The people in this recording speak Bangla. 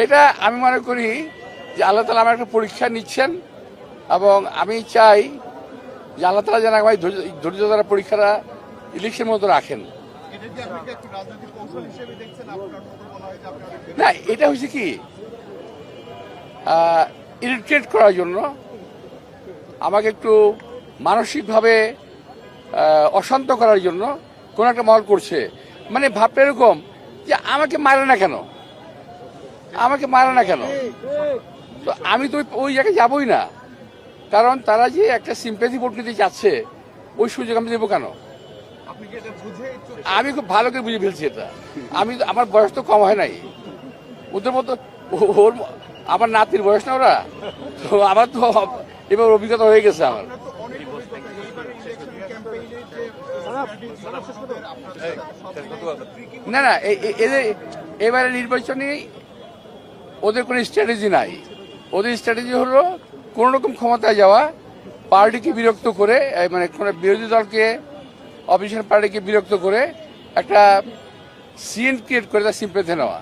এটা আমি মনে করি যে আল্লাহ তাআলা আমার একটা পরীক্ষা নিচ্ছেন এবং আমি চাই যে আল্লাহ তাআলা যেন আমার ধৈর্য ধরা পরীক্ষাটা ইলেকশন মতো রাখেন। না, এটা হচ্ছে কি ইরিটেট করার জন্য, আমাকে একটু মানসিকভাবে অশান্ত করার জন্য কোন একটা মহল করছে। মানে ভাবটা এরকম যে আমাকে মারে না কেন, আমাকে মারে না কেন, তো আমি তো ওই জায়গায় যাবই না। কারণ তারা যে একটা সিম্প্যাথি ভোট নিতে চাচ্ছে, ওই সুযোগ আমি দেবো কেন? আমি খুব ভালো করে বুঝে ফেলছি এটা। আমার বয়স তো কম হয় নাই, ওদের মতো ওর আমার নাতির বয়স না ওরা, তো আমার তো এবার অভিজ্ঞতা হয়ে গেছে আমার। না না, এদের এবারে নির্বাচনে ওদের কোনো স্ট্র্যাটেজি নাই। ওদের স্ট্র্যাটেজি হলো কোন রকম ক্ষমতায় যাওয়া, পার্টিকে বিরক্ত করে, মানে কোনো বিরোধী দলকে, অপোজিশন পার্টিকে বিরক্ত করে একটা সিন ক্রিয়েট করে তার সিম্পেথি নেওয়া।